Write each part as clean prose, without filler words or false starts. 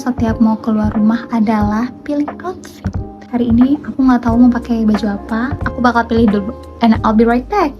setiap mau keluar rumah adalah pilih outfit. Hari ini aku nggak tahu mau pakai baju apa. Aku bakal pilih dulu. And I'll be right back.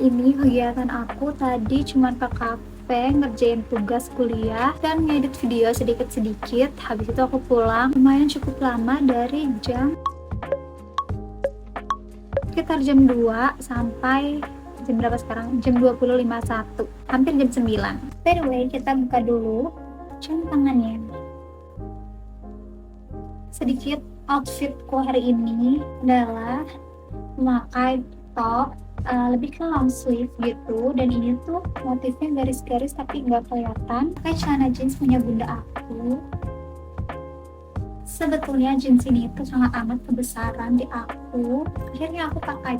Ini kegiatan aku tadi cuman ke kafe, ngerjain tugas kuliah dan ngedit video sedikit-sedikit. Habis itu aku pulang, lumayan cukup lama dari sekitar jam 2 sampai jam berapa sekarang? Jam 20.51, hampir jam 9. By the way, kita buka dulu jam tangannya. Sedikit outfitku hari ini adalah memakai top lebih ke long sleeve gitu, dan ini tuh motifnya garis-garis tapi nggak kelihatan. Pakai celana jeans punya bunda aku. Sebetulnya jeans ini itu sangat amat kebesaran di aku. Akhirnya aku pakai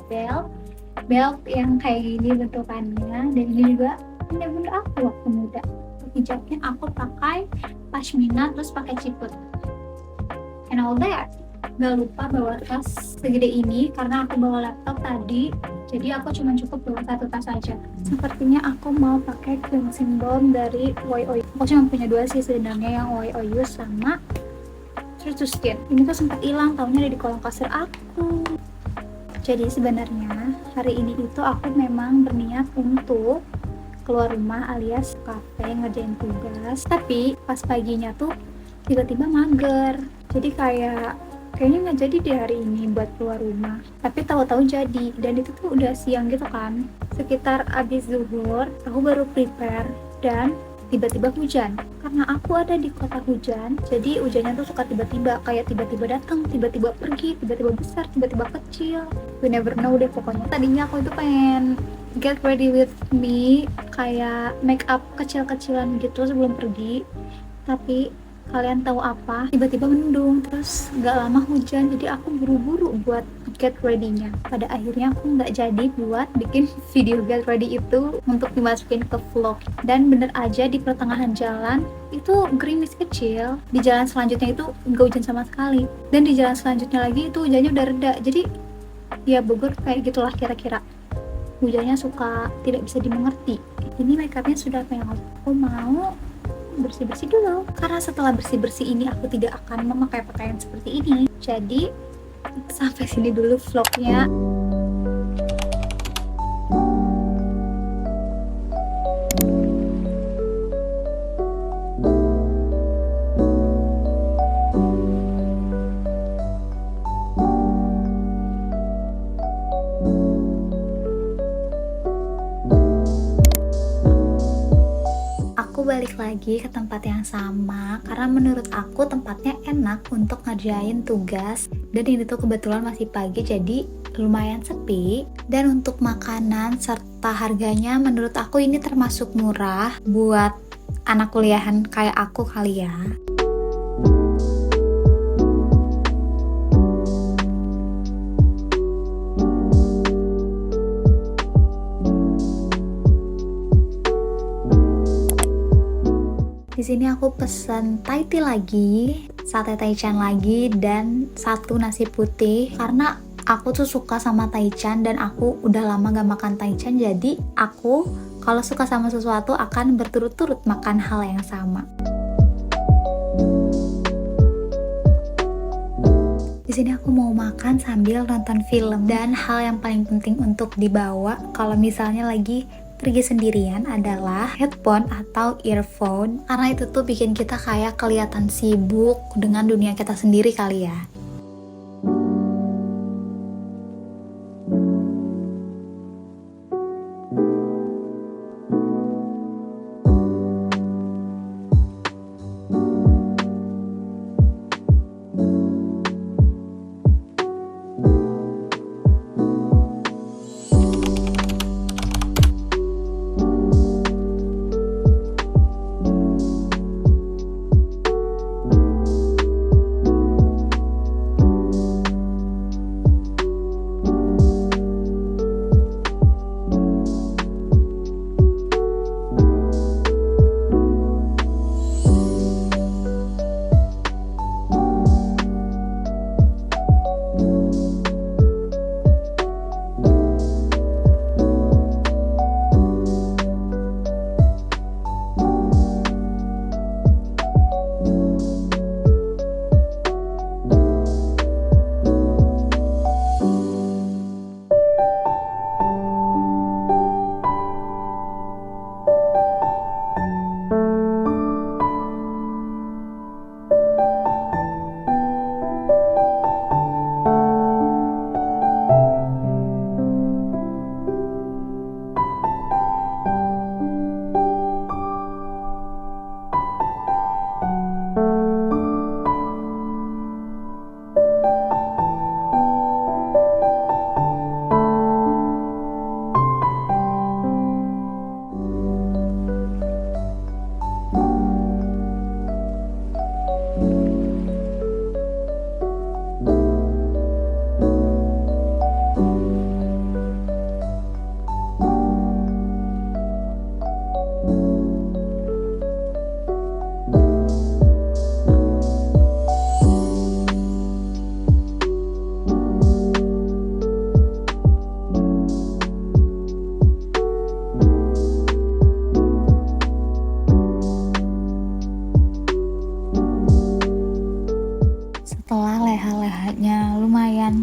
belt yang kayak gini bentukannya, dan ini juga punya bunda aku waktu muda. Hijabnya aku pakai pashmina terus pakai ciput and all that. Gak lupa bawa tas segede ini karena aku bawa laptop tadi, jadi aku cuma cukup bawa satu tas saja. Sepertinya aku mau pakai cleansing balm dari YOU. Aku cuma punya dua sih sebenarnya, yang YOU sama True to Skin. Ini tuh sempat hilang, tahunnya ada di kolong kasur aku. Jadi sebenarnya hari ini itu aku memang berniat untuk keluar rumah alias kafe ngerjain tugas, tapi pas paginya tuh tiba-tiba mager, jadi kayaknya nggak jadi di hari ini buat keluar rumah. Tapi tahu-tahu jadi, dan itu tuh udah siang gitu kan, sekitar abis zuhur aku baru prepare, dan tiba-tiba hujan. Karena aku ada di kota hujan, jadi hujannya tuh suka tiba-tiba, kayak tiba-tiba datang, tiba-tiba pergi, tiba-tiba besar, tiba-tiba kecil. We never know deh pokoknya. Tadinya aku itu pengen get ready with me, kayak make up kecil-kecilan gitu sebelum pergi, tapi kalian tahu apa, tiba-tiba mendung, terus gak lama hujan, jadi aku buru-buru buat get ready-nya. Pada akhirnya aku nggak jadi buat bikin video get ready itu untuk dimasukin ke vlog. Dan bener aja di pertengahan jalan itu gerimis kecil, di jalan selanjutnya itu nggak hujan sama sekali, dan di jalan selanjutnya lagi itu hujannya udah reda. Jadi ya Bogor kayak gitulah kira-kira, hujannya suka tidak bisa dimengerti. Ini makeupnya sudah penyok, aku mau bersih-bersih dulu, karena setelah bersih-bersih ini aku tidak akan memakai pakaian seperti ini. Jadi sampai sini dulu vlognya. Aku balik lagi ke tempat yang sama karena menurut aku tempatnya enak untuk ngerjain tugas, dan ini tuh kebetulan masih pagi jadi lumayan sepi. Dan untuk makanan serta harganya menurut aku ini termasuk murah buat anak kuliahan kayak aku kali ya. Di sini aku pesen Thai tea lagi, sate taichan lagi, dan satu nasi putih. Karena aku tuh suka sama taichan dan aku udah lama gak makan taichan, jadi aku kalau suka sama sesuatu akan berturut-turut makan hal yang sama. Di sini aku mau makan sambil nonton film, dan hal yang paling penting untuk dibawa kalau misalnya lagi pergi sendirian adalah headphone atau earphone, karena itu tuh bikin kita kayak kelihatan sibuk dengan dunia kita sendiri kali ya.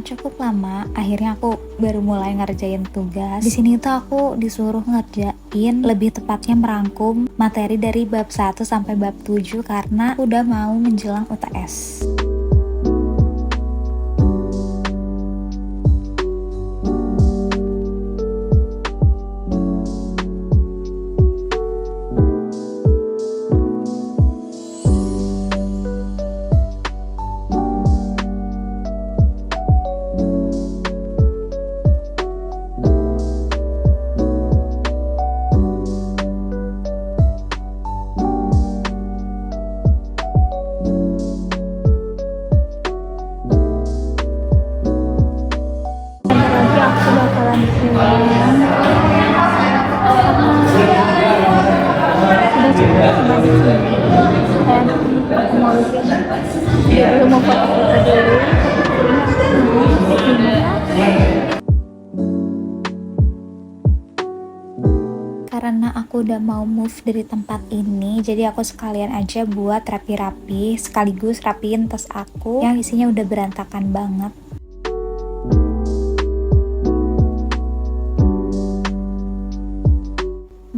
cukup lama, akhirnya aku baru mulai ngerjain tugas. Di sini tuh aku disuruh ngerjain, lebih tepatnya merangkum materi dari bab 1 sampai bab 7 karena udah mau menjelang UTS. Lagi aku bakalan pulang udah cukup balik sini dan aku mau bikin dulu mau foto-foto dulu Karena aku udah mau move dari tempat ini, jadi aku sekalian aja buat rapi-rapi, sekaligus rapiin tas aku yang isinya udah berantakan banget.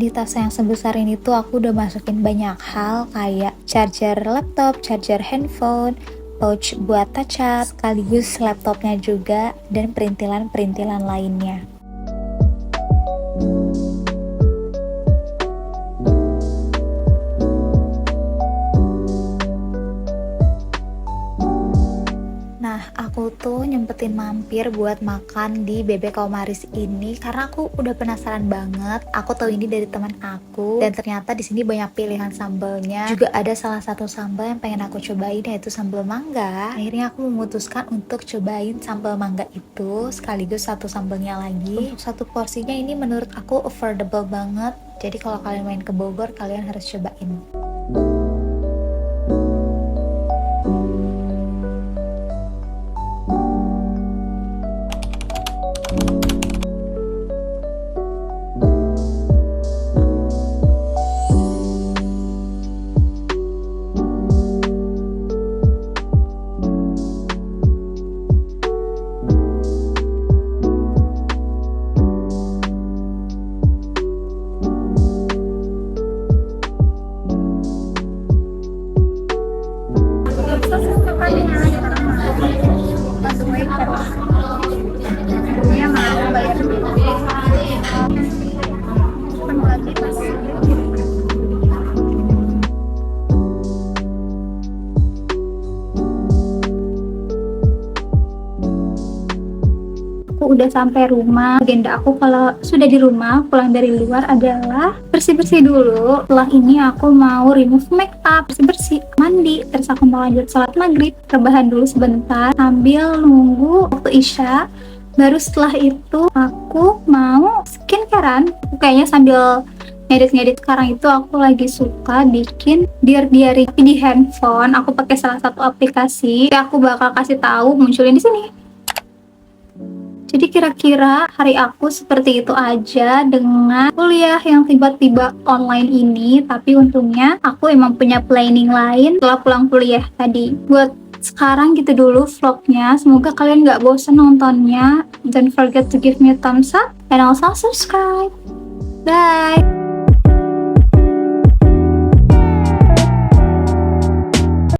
Di tas yang sebesar ini tuh aku udah masukin banyak hal kayak charger laptop, charger handphone, pouch buat touch up, sekaligus laptopnya juga, dan perintilan-perintilan lainnya. Nah, aku tuh nyempetin mampir buat makan di Bebek Kaumaris ini karena aku udah penasaran banget. Aku tahu ini dari teman aku dan ternyata di sini banyak pilihan sambelnya. Juga ada salah satu sambal yang pengen aku cobain, yaitu sambal mangga. Akhirnya aku memutuskan untuk cobain sambal mangga itu sekaligus satu sambelnya lagi. Untuk satu porsinya ini menurut aku affordable banget. Jadi kalau kalian main ke Bogor, kalian harus cobain. Aku udah sampai rumah. Agenda aku kalau sudah di rumah pulang dari luar adalah bersih-bersih dulu. Setelah ini aku mau remove make up, bersih-bersih, mandi, terus aku mau lanjut sholat maghrib, rebahan dulu sebentar sambil nunggu waktu isya. Baru setelah itu aku mau skincarean. Kayaknya sambil ngedit-ngedit sekarang itu aku lagi suka bikin dear diary tapi di handphone. Aku pakai salah satu aplikasi. Aku bakal kasih tahu munculin di sini. Jadi kira-kira hari aku seperti itu aja dengan kuliah yang tiba-tiba online ini. Tapi untungnya aku emang punya planning lain setelah pulang kuliah tadi. Buat sekarang gitu dulu vlognya. Semoga kalian gak bosen nontonnya. Don't forget to give me a thumbs up and also subscribe. Bye!